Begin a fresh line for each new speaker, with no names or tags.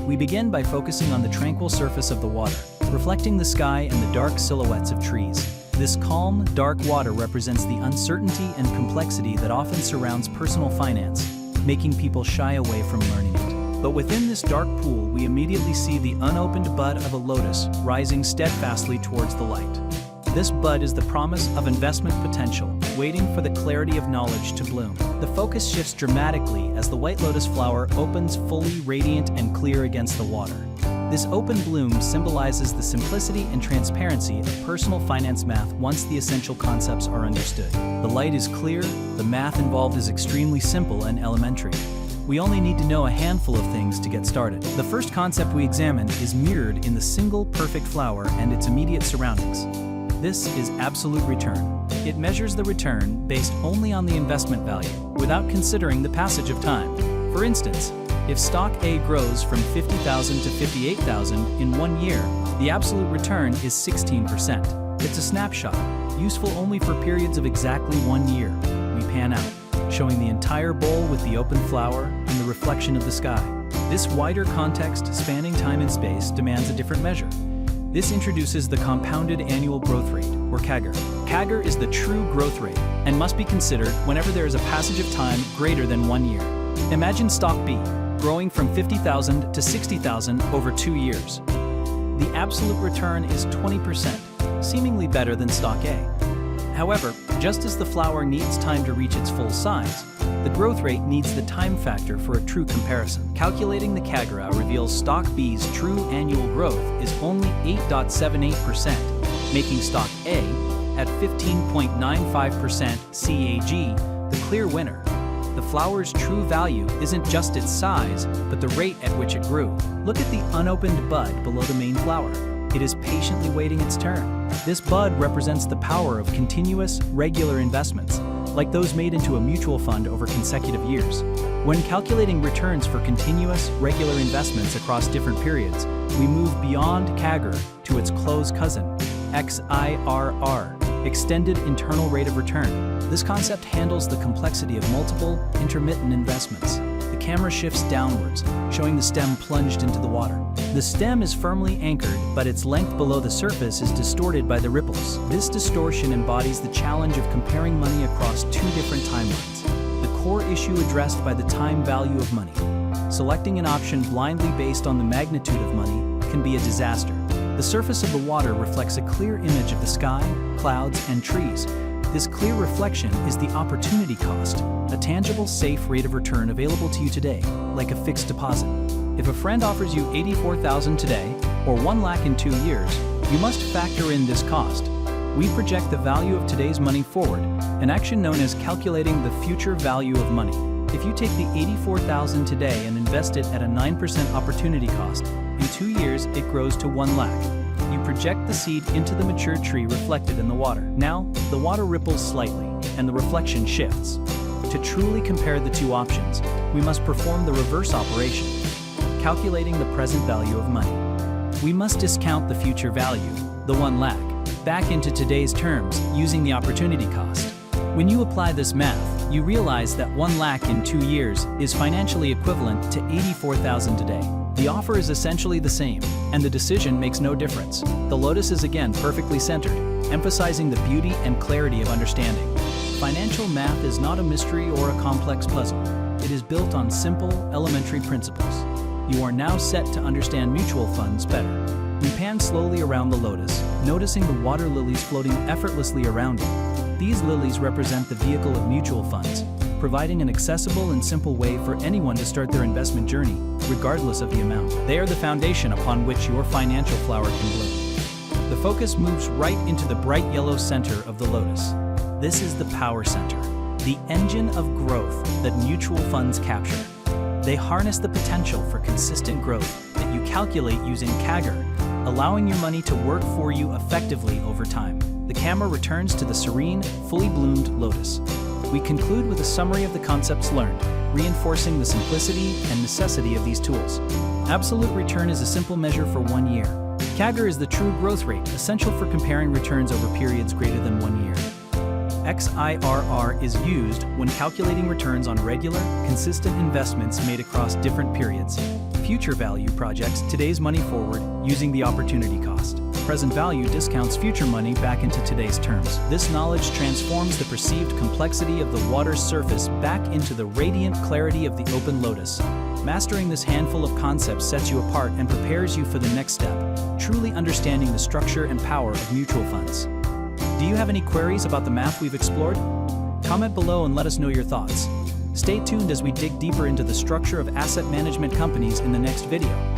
We begin by focusing on the tranquil surface of the water, reflecting the sky and the dark silhouettes of trees. This calm, dark water represents the uncertainty and complexity that often surrounds personal finance, making people shy away from learning it. But within this dark pool, we immediately see the unopened bud of a lotus rising steadfastly towards the light. This bud is the promise of investment potential, waiting for the clarity of knowledge to bloom. The focus shifts dramatically as the white lotus flower opens fully radiant and clear against the water. This open bloom symbolizes the simplicity and transparency of personal finance math once the essential concepts are understood. The light is clear, the math involved is extremely simple and elementary. We only need to know a handful of things to get started. The first concept we examine is mirrored in the single perfect flower and its immediate surroundings. This is absolute return. It measures the return based only on the investment value, without considering the passage of time. For instance, if stock A grows from $50,000 to $58,000 in 1 year, the absolute return is 16%. It's a snapshot, useful only for periods of exactly 1 year. We pan out, showing the entire bowl with the open flower and the reflection of the sky. This wider context spanning time and space demands a different measure. This introduces the compounded annual growth rate, or CAGR. CAGR is the true growth rate and must be considered whenever there is a passage of time greater than 1 year. Imagine stock B growing from $50,000 to $60,000 over 2 years. The absolute return is 20%, seemingly better than stock A. However, just as the flower needs time to reach its full size, the growth rate needs the time factor for a true comparison. Calculating the CAGR reveals stock B's true annual growth is only 8.78%, making stock A at 15.95% CAG the clear winner. The flower's true value isn't just its size, but the rate at which it grew. Look at the unopened bud below the main flower. It is patiently waiting its turn. This bud represents the power of continuous, regular investments, like those made into a mutual fund over consecutive years. When calculating returns for continuous, regular investments across different periods, we move beyond CAGR to its close cousin, XIRR, Extended Internal Rate of Return. This concept handles the complexity of multiple, intermittent investments. The camera shifts downwards, showing the stem plunged into the water. The stem is firmly anchored, but its length below the surface is distorted by the ripples. This distortion embodies the challenge of comparing money across two different timelines, the core issue addressed by the time value of money. Selecting an option blindly based on the magnitude of money can be a disaster. The surface of the water reflects a clear image of the sky, clouds, and trees. This clear reflection is the opportunity cost, a tangible, safe rate of return available to you today, like a fixed deposit. If a friend offers you $84,000 today, or $1 lakh in 2 years, you must factor in this cost. We project the value of today's money forward, an action known as calculating the future value of money. If you take the $84,000 today and invest it at a 9% opportunity cost, in 2 years it grows to 1 lakh. You project the seed into the mature tree reflected in the water. Now, the water ripples slightly, and the reflection shifts. To truly compare the two options, we must perform the reverse operation, calculating the present value of money. We must discount the future value, the 1 lakh, back into today's terms using the opportunity cost. When you apply this math, you realize that 1 lakh in 2 years is financially equivalent to $84,000 today. The offer is essentially the same, and the decision makes no difference. The lotus is again perfectly centered, emphasizing the beauty and clarity of understanding. Financial math is not a mystery or a complex puzzle. It is built on simple, elementary principles. You are now set to understand mutual funds better. We pan slowly around the lotus, noticing the water lilies floating effortlessly around it. These lilies represent the vehicle of mutual funds, providing an accessible and simple way for anyone to start their investment journey, regardless of the amount. They are the foundation upon which your financial flower can bloom. The focus moves right into the bright yellow center of the lotus. This is the power center, the engine of growth that mutual funds capture. They harness the potential for consistent growth that you calculate using CAGR, allowing your money to work for you effectively over time. The camera returns to the serene, fully bloomed lotus. We conclude with a summary of the concepts learned, reinforcing the simplicity and necessity of these tools. Absolute return is a simple measure for 1 year. CAGR is the true growth rate, essential for comparing returns over periods greater than 1 year. XIRR is used when calculating returns on regular, consistent investments made across different periods. future value projects today's money forward using the opportunity cost. Present value discounts future money back into today's terms. This knowledge transforms the perceived complexity of the water's surface back into the radiant clarity of the open lotus. Mastering this handful of concepts sets you apart and prepares you for the next step, truly understanding the structure and power of mutual funds. Do you have any queries about the math we've explored? Comment below and let us know your thoughts. Stay tuned as we dig deeper into the structure of asset management companies in the next video.